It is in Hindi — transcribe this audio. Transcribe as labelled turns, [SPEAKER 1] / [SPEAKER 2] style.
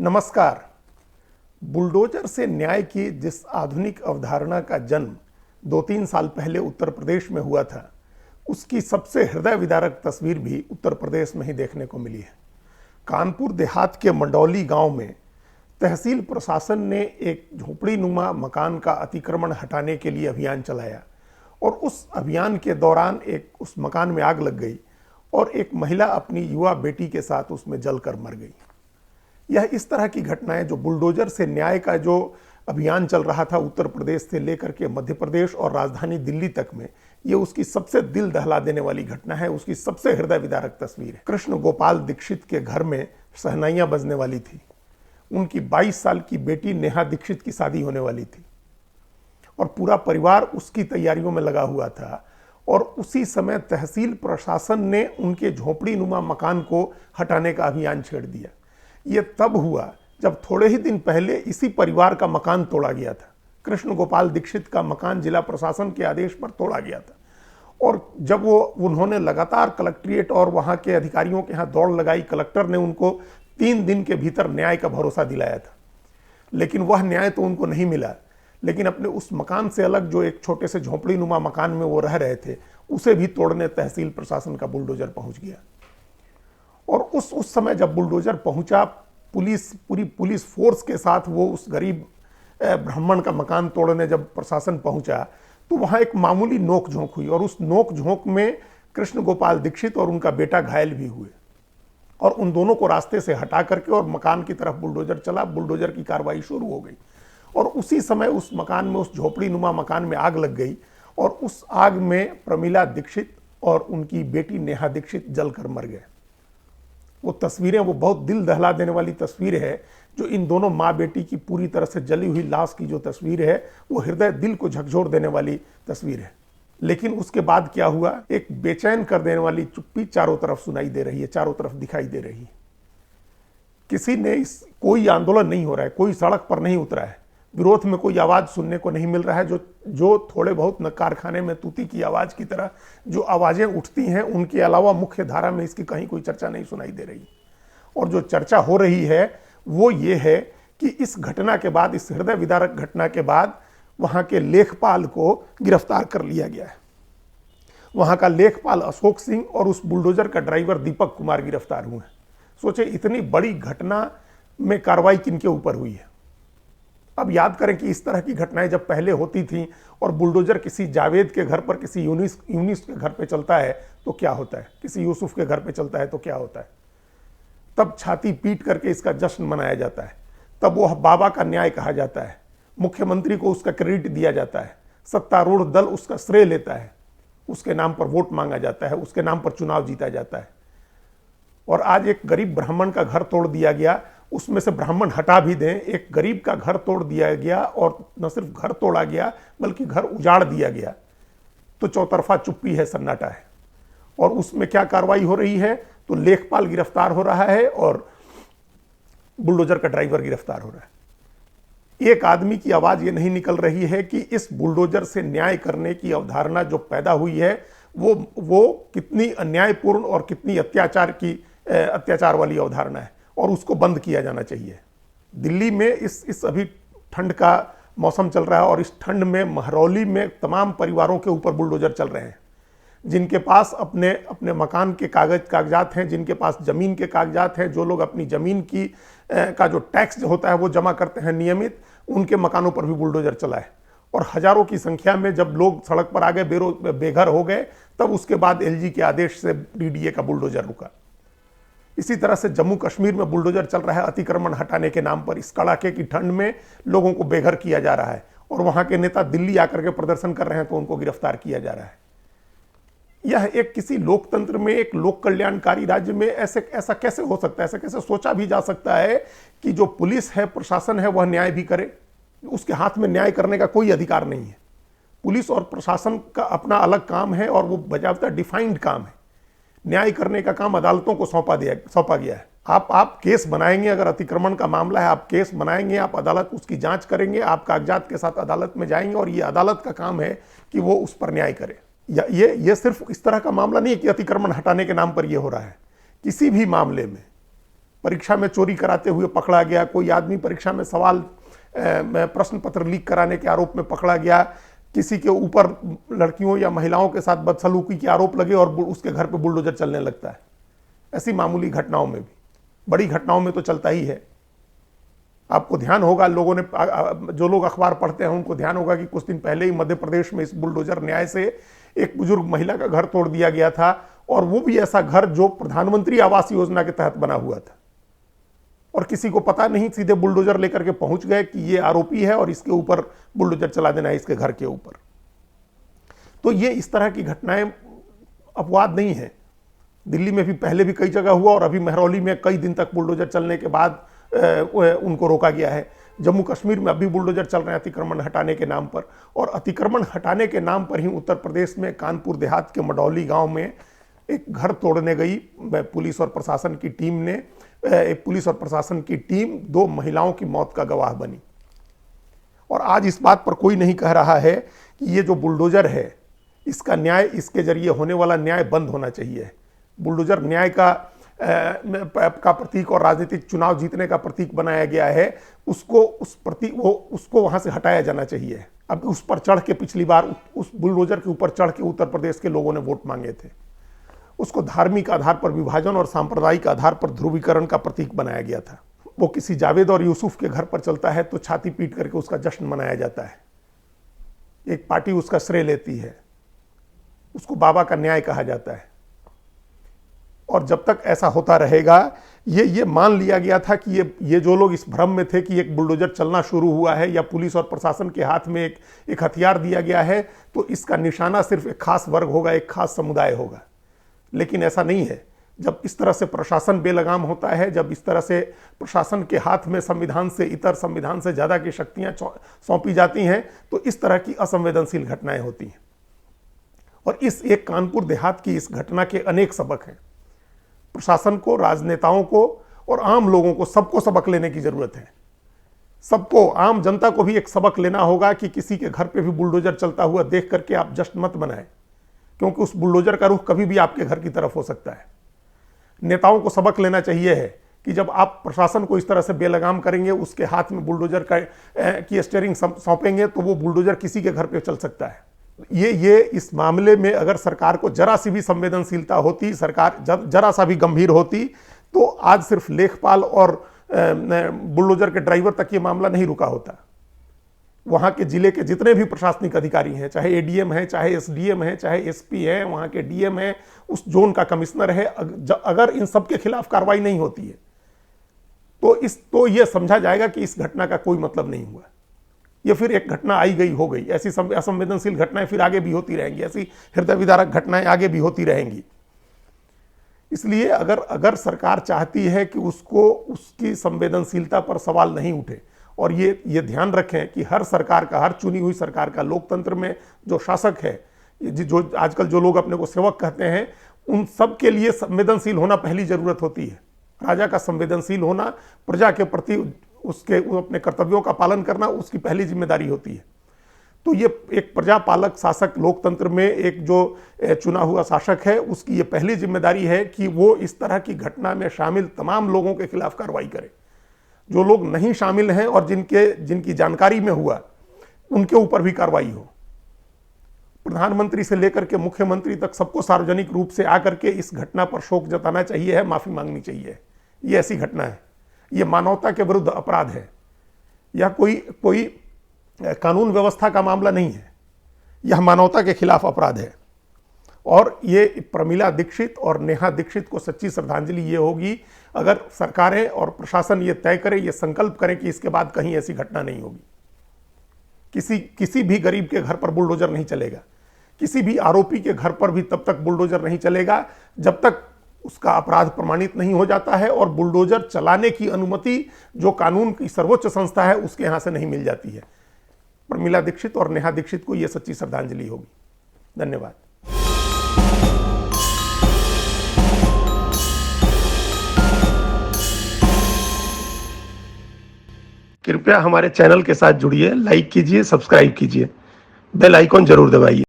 [SPEAKER 1] नमस्कार। बुलडोजर से न्याय की जिस आधुनिक अवधारणा का जन्म 2-3 साल पहले उत्तर प्रदेश में हुआ था, उसकी सबसे हृदय विदारक तस्वीर भी उत्तर प्रदेश में ही देखने को मिली है। कानपुर देहात के मंडौली गांव में तहसील प्रशासन ने एक झोपड़ी नुमा मकान का अतिक्रमण हटाने के लिए अभियान चलाया और उस अभियान के दौरान उस मकान में आग लग गई और एक महिला अपनी युवा बेटी के साथ उसमें जलकर मर गई। यह इस तरह की घटनाएं जो बुलडोजर से न्याय का जो अभियान चल रहा था उत्तर प्रदेश से लेकर के मध्य प्रदेश और राजधानी दिल्ली तक में, ये उसकी सबसे दिल दहला देने वाली घटना है, उसकी सबसे हृदय विदारक तस्वीर है। कृष्ण गोपाल दीक्षित के घर में शहनाइयां बजने वाली थी। उनकी 22 साल की बेटी नेहा दीक्षित की शादी होने वाली थी और पूरा परिवार उसकी तैयारियों में लगा हुआ था। और उसी समय तहसील प्रशासन ने उनके झोपड़ी नुमा मकान को हटाने का अभियान छेड़ दिया। ये तब हुआ जब थोड़े ही दिन पहले इसी परिवार का मकान तोड़ा गया था। कृष्ण गोपाल दीक्षित का मकान जिला प्रशासन के आदेश पर तोड़ा गया था और जब उन्होंने लगातार कलेक्ट्रेट और वहां के अधिकारियों के यहाँ दौड़ लगाई, कलेक्टर ने उनको 3 दिन के भीतर न्याय का भरोसा दिलाया था, लेकिन वह न्याय तो उनको नहीं मिला। लेकिन अपने उस मकान से अलग जो एक छोटे से झोपड़ी नुमा मकान में वो रह रहे थे, उसे भी तोड़ने तहसील प्रशासन का बुलडोजर पहुंच गया। और उस समय जब बुलडोजर पहुंचा, पूरी पुलिस फोर्स के साथ वो उस गरीब ब्राह्मण का मकान तोड़ने जब प्रशासन पहुंचा, तो वहां एक मामूली नोक झोंक हुई और उस नोक झोंक में कृष्ण गोपाल दीक्षित और उनका बेटा घायल भी हुए और उन दोनों को रास्ते से हटा करके और मकान की तरफ बुलडोजर चला। बुलडोजर की कार्रवाई शुरू हो गई और उसी समय उस मकान में, उस झोपड़ी नुमा मकान में आग लग गई और उस आग में प्रमिला दीक्षित और उनकी बेटी नेहा दीक्षित जलकर मर गए। वो तस्वीरें, वो बहुत दिल दहला देने वाली तस्वीर है जो इन दोनों माँ बेटी की पूरी तरह से जली हुई लाश की जो तस्वीर है, वो हृदय दिल को झकझोर देने वाली तस्वीर है। लेकिन उसके बाद क्या हुआ, एक बेचैन कर देने वाली चुप्पी चारों तरफ सुनाई दे रही है, चारों तरफ दिखाई दे रही है। किसी ने कोई आंदोलन नहीं हो रहा है, कोई सड़क पर नहीं उतरा है, विरोध में कोई आवाज सुनने को नहीं मिल रहा है। जो थोड़े बहुत न कारखाने में तूती की आवाज की तरह जो आवाजें उठती हैं, उनके अलावा मुख्य धारा में इसकी कहीं कोई चर्चा नहीं सुनाई दे रही। और जो चर्चा हो रही है वो ये है कि इस घटना के बाद, इस हृदय विदारक घटना के बाद वहां के लेखपाल को गिरफ्तार कर लिया गया है। वहां का लेखपाल अशोक सिंह और उस बुलडोजर का ड्राइवर दीपक कुमार गिरफ्तार हुए हैं। सोचे इतनी बड़ी घटना में कार्रवाई किनके ऊपर हुई है। अब याद करें कि इस तरह की घटनाएं जब पहले होती थीं और बुलडोजर किसी जावेद के घर पर, किसी यूनिस के घर पे चलता है तो क्या होता है, किसी यूसुफ के घर पे चलता है तो क्या होता है। तब छाती पीट करके इसका जश्न मनाया जाता है, तब वह बाबा का न्याय कहा जाता है, मुख्यमंत्री को उसका क्रेडिट दिया जाता है, सत्तारूढ़ दल उसका श्रेय लेता है, उसके नाम पर वोट मांगा जाता है, उसके नाम पर चुनाव जीता जाता है। और आज एक गरीब ब्राह्मण का घर तोड़ दिया गया, उसमें से ब्राह्मण हटा भी दें, एक गरीब का घर तोड़ दिया गया और न सिर्फ घर तोड़ा गया बल्कि घर उजाड़ दिया गया, तो चौतरफा चुप्पी है, सन्नाटा है। और उसमें क्या कार्रवाई हो रही है, तो लेखपाल गिरफ्तार हो रहा है और बुलडोजर का ड्राइवर गिरफ्तार हो रहा है। एक आदमी की आवाज ये नहीं निकल रही है कि इस बुलडोजर से न्याय करने की अवधारणा जो पैदा हुई है वो कितनी अन्यायपूर्ण और कितनी अत्याचार वाली अवधारणा है और उसको बंद किया जाना चाहिए। दिल्ली में इस अभी ठंड का मौसम चल रहा है और इस ठंड में महरौली में तमाम परिवारों के ऊपर बुलडोजर चल रहे हैं, जिनके पास अपने मकान के कागजात हैं, जिनके पास जमीन के कागजात हैं, जो लोग अपनी जमीन की का जो टैक्स होता है वो जमा करते हैं नियमित, उनके मकानों पर भी बुलडोजर चला है। और हजारों की संख्या में जब लोग सड़क पर आ गए, बेघर हो गए, तब उसके बाद एलजी के आदेश से डीडीए का बुलडोजर रुका। इसी तरह से जम्मू कश्मीर में बुलडोजर चल रहा है अतिक्रमण हटाने के नाम पर। इस कड़ाके की ठंड में लोगों को बेघर किया जा रहा है और वहां के नेता दिल्ली आकर के प्रदर्शन कर रहे हैं तो उनको गिरफ्तार किया जा रहा है। यह एक किसी लोकतंत्र में, एक लोक कल्याणकारी राज्य में ऐसा कैसे हो सकता है, ऐसा कैसे सोचा भी जा सकता है कि जो पुलिस है, प्रशासन है, वह न्याय भी करे। उसके हाथ में न्याय करने का कोई अधिकार नहीं है। पुलिस और प्रशासन का अपना अलग काम है और वो बजावता डिफाइंड काम है। न्याय करने का काम अदालतों को सौंपा गया है। आप केस बनाएंगे, अगर अतिक्रमण का मामला है आप केस बनाएंगे, आप अदालत उसकी जांच करेंगे, आप कागजात के साथ अदालत में जाएंगे और ये अदालत का काम है कि वो उस पर न्याय करे। ये सिर्फ इस तरह का मामला नहीं है कि अतिक्रमण हटाने के नाम पर ये हो रहा है। किसी भी मामले में परीक्षा में चोरी कराते हुए पकड़ा गया, कोई आदमी परीक्षा में सवाल प्रश्न पत्र लीक कराने के आरोप में पकड़ा गया, किसी के ऊपर लड़कियों या महिलाओं के साथ बदसलूकी के आरोप लगे और उसके घर पे बुलडोजर चलने लगता है। ऐसी मामूली घटनाओं में भी, बड़ी घटनाओं में तो चलता ही है। आपको ध्यान होगा, लोगों ने, जो लोग अखबार पढ़ते हैं उनको ध्यान होगा कि कुछ दिन पहले ही मध्य प्रदेश में इस बुलडोजर न्याय से एक बुजुर्ग महिला का घर तोड़ दिया गया था, और वो भी ऐसा घर जो प्रधानमंत्री आवास योजना के तहत बना हुआ था, और किसी को पता नहीं, सीधे बुलडोजर लेकर के पहुंच गए कि ये आरोपी है और इसके ऊपर बुलडोजर चला देना है, इसके घर के ऊपर। तो ये इस तरह की घटनाएं अपवाद नहीं है। दिल्ली में भी पहले भी कई जगह हुआ, और अभी महरौली में कई दिन तक बुलडोजर चलने के बाद उनको रोका गया है। जम्मू कश्मीर में अभी बुलडोजर चल रहे हैं अतिक्रमण हटाने के नाम पर, और अतिक्रमण हटाने के नाम पर ही उत्तर प्रदेश में कानपुर देहात के मडौली गांव में एक घर तोड़ने गई पुलिस और प्रशासन की टीम ने, पुलिस और प्रशासन की टीम 2 महिलाओं की मौत का गवाह बनी। और आज इस बात पर कोई नहीं कह रहा है कि ये जो बुलडोजर है, इसका न्याय, इसके जरिए होने वाला न्याय बंद होना चाहिए। बुलडोजर न्याय का प्रतीक और राजनीतिक चुनाव जीतने का प्रतीक बनाया गया है, उसको वहां से हटाया जाना चाहिए। अब उस पर चढ़ के, पिछली बार उस बुलडोजर के ऊपर चढ़ के उत्तर प्रदेश के लोगों ने वोट मांगे थे। उसको धार्मिक आधार पर विभाजन और सांप्रदायिक आधार पर ध्रुवीकरण का प्रतीक बनाया गया था। वो किसी जावेद और यूसुफ के घर पर चलता है तो छाती पीट करके उसका जश्न मनाया जाता है, एक पार्टी उसका श्रेय लेती है, उसको बाबा का न्याय कहा जाता है। और जब तक ऐसा होता रहेगा, ये मान लिया गया था कि ये जो लोग इस भ्रम में थे कि एक बुलडोजर चलना शुरू हुआ है या पुलिस और प्रशासन के हाथ में एक हथियार दिया गया है, तो इसका निशाना सिर्फ एक खास वर्ग होगा, एक खास समुदाय होगा। लेकिन ऐसा नहीं है। जब इस तरह से प्रशासन बेलगाम होता है, जब इस तरह से प्रशासन के हाथ में संविधान से, इतर संविधान से ज़्यादा की शक्तियाँ सौंपी जाती हैं, तो इस तरह की असंवेदनशील घटनाएं होती हैं। और इस एक कानपुर देहात की इस घटना के अनेक सबक हैं। प्रशासन को, राजनेताओं को और आम लोगों को, सबको सबक लेने की जरूरत है। सबको, आम जनता को भी एक सबक लेना होगा कि किसी के घर पे भी बुलडोजर चलता हुआ देख करके आप जश्न मत मनाएं, क्योंकि उस बुलडोजर का रुख कभी भी आपके घर की तरफ हो सकता है। नेताओं को सबक लेना चाहिए है कि जब आप प्रशासन को इस तरह से बेलगाम करेंगे, उसके हाथ में बुलडोजर की स्टीयरिंग सौंपेंगे, तो वो बुलडोजर किसी के घर पे चल सकता है। ये इस मामले में अगर सरकार को जरा सी भी संवेदनशीलता होती, सरकार जरा सा भी गंभीर होती, तो आज सिर्फ लेखपाल और बुलडोजर के ड्राइवर तक ये मामला नहीं रुका होता। वहाँ के जिले के जितने भी प्रशासनिक अधिकारी हैं, चाहे एडीएम है, चाहे एसडीएम है, चाहे एसपी है, वहाँ के डीएम है, उस जोन का कमिश्नर है, अगर इन सब के खिलाफ कार्रवाई नहीं होती है तो ये समझा जाएगा कि इस घटना का कोई मतलब नहीं हुआ। ये फिर एक घटना आई गई हो गई। ऐसी असंवेदनशील घटनाएं फिर आगे भी होती रहेंगी, ऐसी हृदय विदारक घटनाएं आगे भी होती रहेंगी। इसलिए अगर सरकार चाहती है कि उसकी संवेदनशीलता पर सवाल नहीं उठे, और ये ध्यान रखें कि हर सरकार का, हर चुनी हुई सरकार का, लोकतंत्र में जो शासक है, जो आजकल जो लोग अपने को सेवक कहते हैं, उन सब के लिए संवेदनशील होना पहली जरूरत होती है। राजा का संवेदनशील होना, प्रजा के प्रति उसके अपने कर्तव्यों का पालन करना उसकी पहली जिम्मेदारी होती है। तो ये एक प्रजापालक शासक, लोकतंत्र में एक जो चुना हुआ शासक है, उसकी ये पहली जिम्मेदारी है कि वो इस तरह की घटना में शामिल तमाम लोगों के खिलाफ कार्रवाई करे। जो लोग नहीं शामिल हैं और जिनकी जानकारी में हुआ, उनके ऊपर भी कार्रवाई हो। प्रधानमंत्री से लेकर के मुख्यमंत्री तक सबको सार्वजनिक रूप से आकर के इस घटना पर शोक जताना चाहिए है, माफी मांगनी चाहिए। ये ऐसी घटना है, ये मानवता के विरुद्ध अपराध है। यह कोई कानून व्यवस्था का मामला नहीं है, यह मानवता के खिलाफ अपराध है। और ये प्रमिला दीक्षित और नेहा दीक्षित को सच्ची श्रद्धांजलि ये होगी अगर सरकारें और प्रशासन ये तय करें, ये संकल्प करें कि इसके बाद कहीं ऐसी घटना नहीं होगी। किसी भी गरीब के घर पर बुलडोजर नहीं चलेगा, किसी भी आरोपी के घर पर भी तब तक बुलडोजर नहीं चलेगा जब तक उसका अपराध प्रमाणित नहीं हो जाता है और बुलडोजर चलाने की अनुमति जो कानून की सर्वोच्च संस्था है उसके यहां से नहीं मिल जाती है। प्रमिला दीक्षित और नेहा दीक्षित को यह सच्ची श्रद्धांजलि होगी। धन्यवाद। कृपया हमारे चैनल के साथ जुड़िए, लाइक कीजिए, सब्सक्राइब कीजिए, बेल आइकॉन जरूर दबाइए।